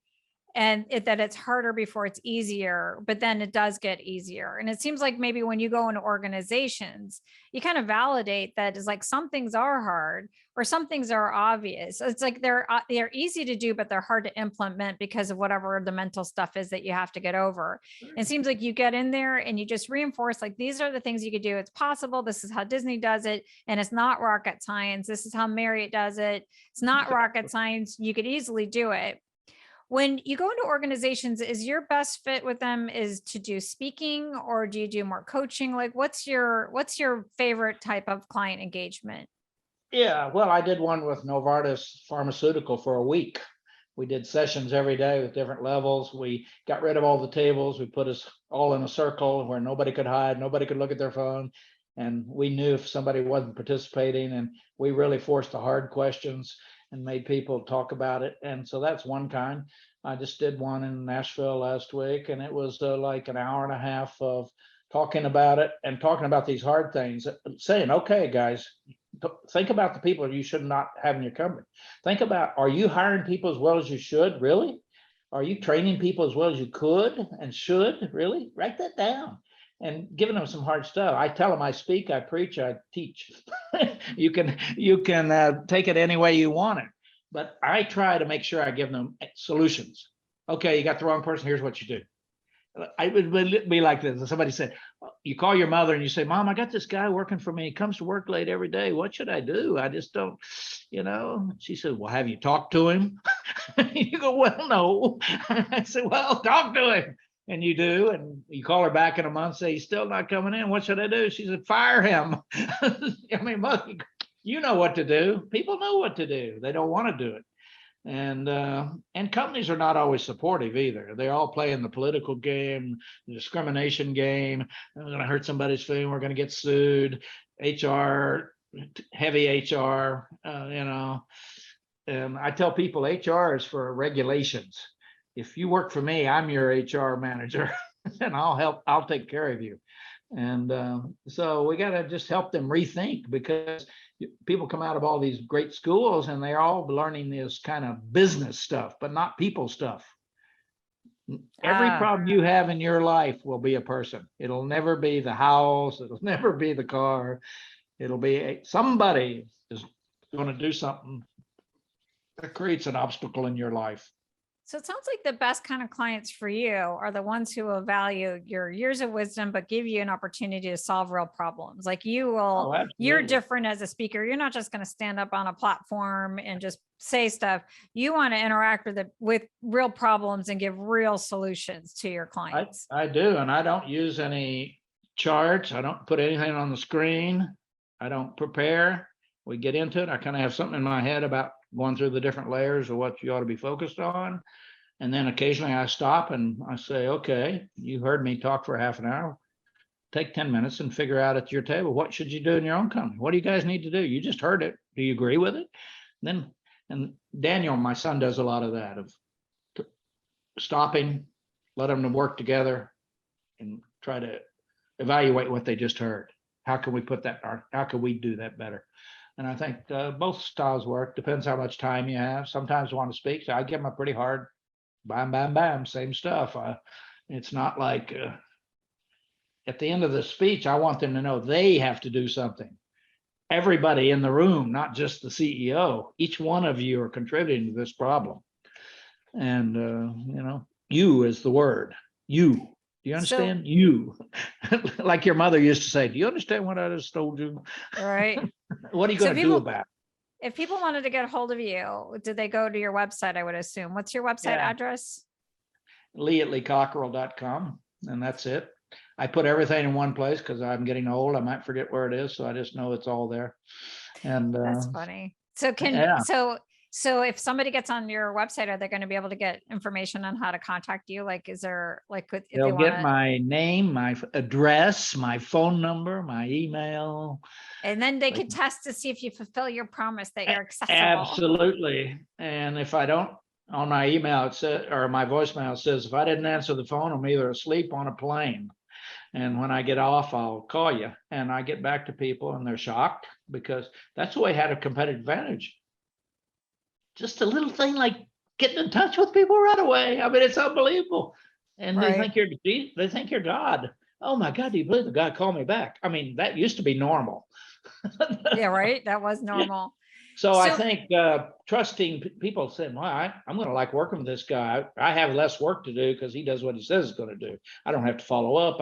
and that it's harder before it's easier, but then it does get easier. And it seems like maybe when you go into organizations, you kind of validate that it's like some things are hard or some things are obvious. It's like they're easy to do, but they're hard to implement because of whatever the mental stuff is that you have to get over. It seems like you get in there and you just reinforce like, these are the things you could do. It's possible. This is how Disney does it. And it's not rocket science. This is how Marriott does it. It's not rocket science. You could easily do it. When you go into organizations, is your best fit with them is to do speaking or do you do more coaching? Like what's your favorite type of client engagement? Yeah, well, I did one with Novartis Pharmaceutical for a week. We did sessions every day with different levels. We got rid of all the tables. We put us all in a circle where nobody could hide, nobody could look at their phone. And we knew if somebody wasn't participating, and we really forced the hard questions and made people talk about it. And so that's one kind. I just did one in Nashville last week, and it was like an hour and a half of talking about it and talking about these hard things, saying, okay, guys, think about the people you should not have in your company. Think about, are you hiring people as well as you should? Really? Are you training people as well as you could and should? Really? Write that down. And giving them some hard stuff. I tell them I speak, I preach, I teach. You can take it any way you want it. But I try to make sure I give them solutions. Okay, you got the wrong person. Here's what you do. I would be like this. Somebody said, you call your mother and you say, Mom, I got this guy working for me. He comes to work late every day. What should I do? I just don't, She said, well, have you talked to him? You go, well, no. I said, well, talk to him. And you do. And you call her back in a month, say, he's still not coming in. What should I do? She said, fire him. I mean, you know what to do. People know what to do. They don't want to do it. And companies are not always supportive either. They all play in the political game, the discrimination game. We're going to hurt somebody's feeling. We're going to get sued. HR, heavy HR, And I tell people HR is for regulations. If you work for me, I'm your HR manager, and I'll take care of you. And so we got to just help them rethink, because people come out of all these great schools and they're all learning this kind of business stuff, but not people stuff. Every problem you have in your life will be a person. It'll never be the house. It'll never be the car. It'll be somebody is going to do something that creates an obstacle in your life. So it sounds like the best kind of clients for you are the ones who will value your years of wisdom, but give you an opportunity to solve real problems. Like you're different as a speaker. You're not just going to stand up on a platform and just say stuff. You want to interact with real problems and give real solutions to your clients. I do. And I don't use any charts. I don't put anything on the screen. I don't prepare. We get into it. I kind of have something in my head about going through the different layers of what you ought to be focused on. And then occasionally I stop and I say, okay, you heard me talk for half an hour. Take 10 minutes and figure out at your table, what should you do in your own company? What do you guys need to do? You just heard it. Do you agree with it? And Daniel, my son, does a lot of that, of stopping, let them work together and try to evaluate what they just heard. How can we how can we do that better? And I think both styles work. Depends how much time you have. Sometimes I want to speak, so I give them a pretty hard, bam, bam, bam, same stuff. It's not like at the end of the speech, I want them to know they have to do something. Everybody in the room, not just the CEO, each one of you are contributing to this problem. And, you is the word, you. Do you understand? So, you, like your mother used to say, do you understand what I just told you? Right. What are you going to do about it? If people wanted to get a hold of you, did they go to your website? I would assume. What's your website address? Lee@leecockerell.com. And that's it. I put everything in one place because I'm getting old. I might forget where it is. So I just know it's all there. And that's funny. So So if somebody gets on your website, are they going to be able to get information on how to contact you? Like, is there like, if they'll get my name, my address, my phone number, my email. And then they could test to see if you fulfill your promise that you're accessible. Absolutely. And if I don't, on my email, it says, or my voicemail, it says, if I didn't answer the phone, I'm either asleep on a plane. And when I get off, I'll call you. And I get back to people and they're shocked, because that's the way I had a competitive advantage. Just a little thing like getting in touch with people right away. I mean, it's unbelievable. And they think you're God. Oh my God, do you believe the guy called me back? I mean, that used to be normal. Yeah, right. That was normal. So I think trusting people, saying, well, I'm going to like working with this guy. I have less work to do because he does what he says he's going to do. I don't have to follow up.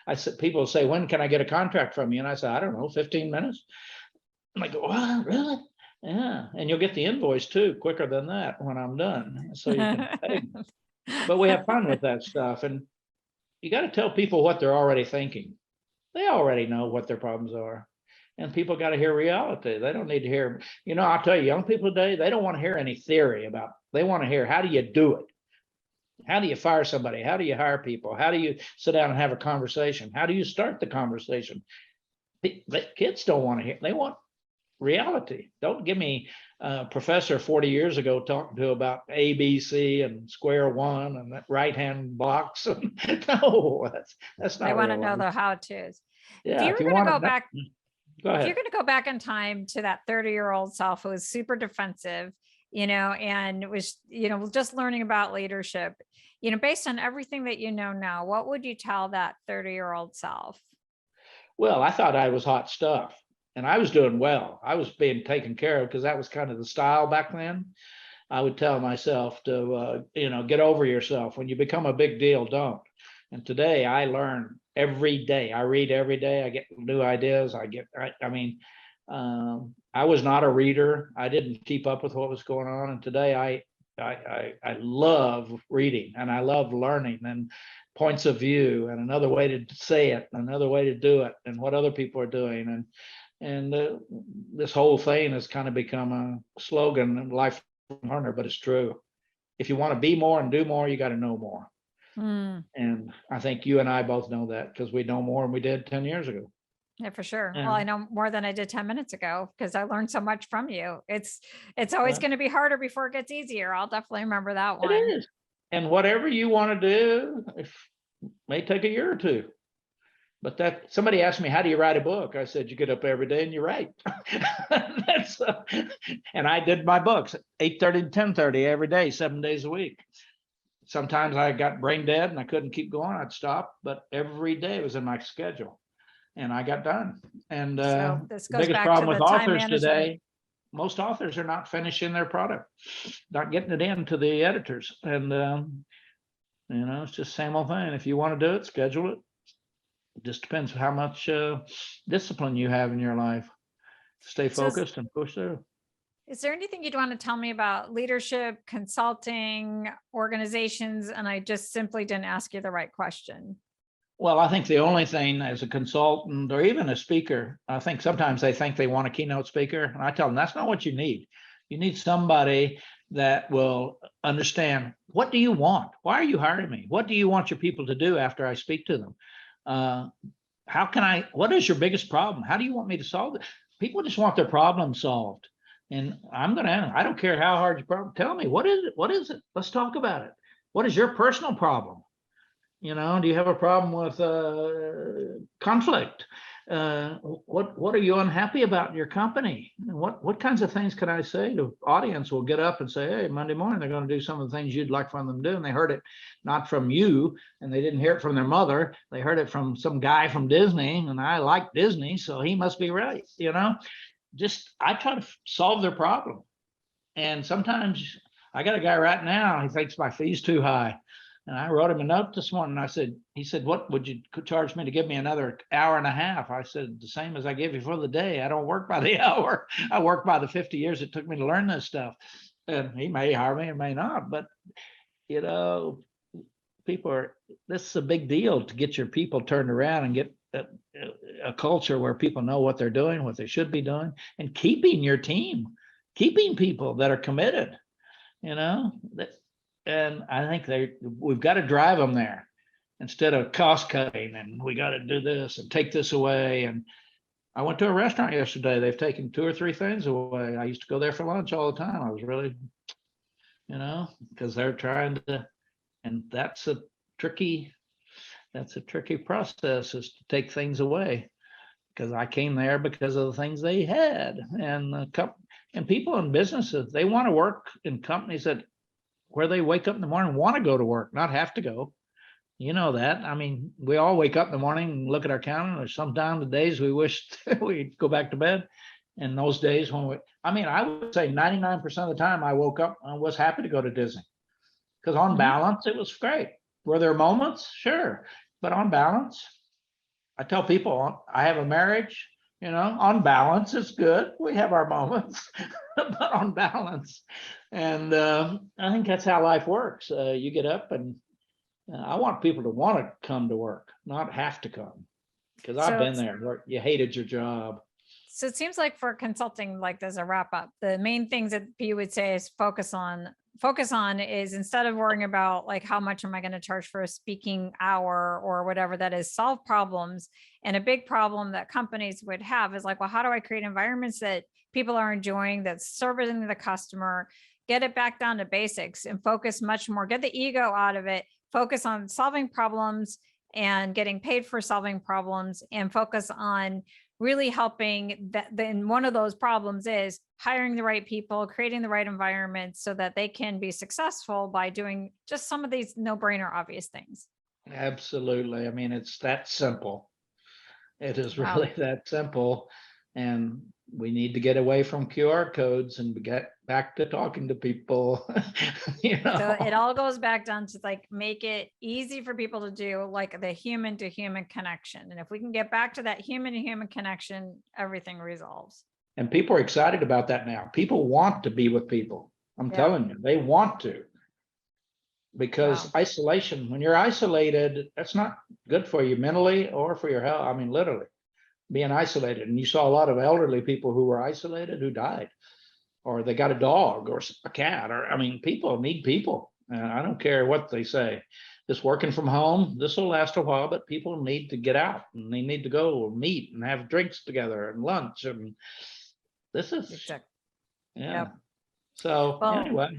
I said, people say, when can I get a contract from you? And I said, I don't know, 15 minutes. And I go, what, really? Yeah, and you'll get the invoice too quicker than that when I'm done, so you can pay me. But we have fun with that stuff, and you got to tell people what they're already thinking. They already know what their problems are, and people got to hear reality. They don't need to hear, I'll tell you, young people today, they don't want to hear any theory about. They want to hear, how do you do it? How do you fire somebody? How do you hire people? How do you sit down and have a conversation? How do you start the conversation? The kids don't want to hear. They want reality. Don't give me a professor 40 years ago talking to about ABC and square one and that right-hand box. No, that's not. I want to know the how-tos. Yeah, if you're going to go back, go ahead. If you're going to go back in time to that 30-year-old self who was super defensive, and was, just learning about leadership, based on everything that you know now, what would you tell that 30-year-old self? Well, I thought I was hot stuff. And I was doing well. I was being taken care of because that was kind of the style back then. I would tell myself to, get over yourself. When you become a big deal, don't. And today I learn every day. I read every day. I get new ideas. I mean, I was not a reader. I didn't keep up with what was going on. And today I love reading, and I love learning and points of view and another way to say it, another way to do it, and what other people are doing. And this whole thing has kind of become a slogan, life learner, but it's true. If you want to be more and do more, you got to know more. And I think you and I both know that, because we know more than we did 10 years ago. Yeah, for sure. And Well, I know more than I did 10 minutes ago because I learned so much from you. It's always going to be harder before it gets easier. I'll definitely remember that one. it is. And whatever you want to do, it may take a year or two. But that somebody asked me, how do you write a book? I said, you get up every day and you write. And I did my books 8:30 to 10:30 every day, 7 days a week. Sometimes I got brain dead and I couldn't keep going. I'd stop, but every day it was in my schedule, and I got done. And So this the goes biggest back to problem with the time authors management. today, most authors are not finishing their product, not getting it into the editors. And it's just same old thing. If you want to do it, schedule it. It just depends how much discipline you have in your life. Stay So is- focused and push through. Is there anything you'd want to tell me about leadership, consulting, organizations? And I just simply didn't ask you the right question. Well, I think the only thing as a consultant or even a speaker, I think sometimes they think they want a keynote speaker, and I tell them that's not what you need. You need somebody that will understand, what do you want? Why are you hiring me? What do you want your people to do after I speak to them? What is your biggest problem? How do you want me to solve it? People just want their problem solved. And I don't care how hard your problem, tell me, what is it? What is it? Let's talk about it. What is your personal problem? Do you have a problem with conflict? What are you unhappy about in your company? What kinds of things can I say? The audience will get up and say, hey, Monday morning, they're going to do some of the things you'd like for them to do. And they heard it not from you, and they didn't hear it from their mother. They heard it from some guy from Disney, and I like Disney, so he must be right. I try to solve their problem. And sometimes I got a guy right now, he thinks my fee's too high. And I wrote him a note this morning. He said, what would you charge me to give me another hour and a half? I said, the same as I give you for the day. I don't work by the hour. I work by the 50 years it took me to learn this stuff. And he may hire me and may not, but this is a big deal to get your people turned around and get a culture where people know what they're doing, what they should be doing, and keeping your team, keeping people that are committed, and I think we've got to drive them there instead of cost cutting, and we got to do this and take this away. And I went to a restaurant yesterday. They've taken 2 or 3 things away. I used to go there for lunch all the time. I was really, because they're trying to, and that's a tricky process, is to take things away, because I came there because of the things they had. And people in businesses, they want to work in companies where they wake up in the morning and want to go to work, not have to go. That. I mean, we all wake up in the morning and look at our calendar. There's sometimes the days we wish we'd go back to bed. And those days when I would say 99% of the time I woke up, I was happy to go to Disney, because on balance, it was great. Were there moments? Sure. But on balance, I tell people, I have a marriage, on balance, it's good. We have our moments, but on balance. And I think that's how life works. You get up, and I want people to want to come to work, not have to come, because I've been there where you hated your job. So it seems like for consulting, like as a wrap up, the main things that you would say is focus on is, instead of worrying about like how much am I going to charge for a speaking hour or whatever that is, solve problems. And a big problem that companies would have is like, well, how do I create environments that people are enjoying, that's serving the customer, get it back down to basics and focus much more, get the ego out of it, focus on solving problems and getting paid for solving problems, and focus on really helping that. Then one of those problems is hiring the right people, creating the right environment so that they can be successful by doing just some of these no-brainer obvious things. Absolutely. I mean, it's that simple. It is Wow. really that simple. And we need to get away from QR codes and get back to talking to people. So it all goes back down to like, make it easy for people to do, like the human to human connection. And if we can get back to that human to human connection, everything resolves. And people are excited about that now. People want to be with people. I'm telling you, they want to. Because isolation, when you're isolated, that's not good for you mentally or for your health. I mean, literally being isolated. And you saw a lot of elderly people who were isolated who died, or they got a dog or a cat, or I mean, people need people. And I don't care what they say. This working from home, this will last a while, but people need to get out and they need to go meet and have drinks together and lunch. And this is, So anyway,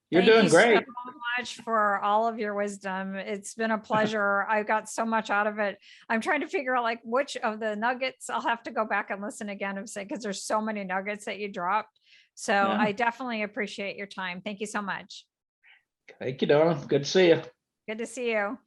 you're doing great. Thank you so much for all of your wisdom. It's been a pleasure. I got so much out of it. I'm trying to figure out like which of the nuggets I'll have to go back and listen again and say, because there's so many nuggets that you dropped. So I definitely appreciate your time. Thank you so much. Thank you, Donna. Good to see you. Good to see you.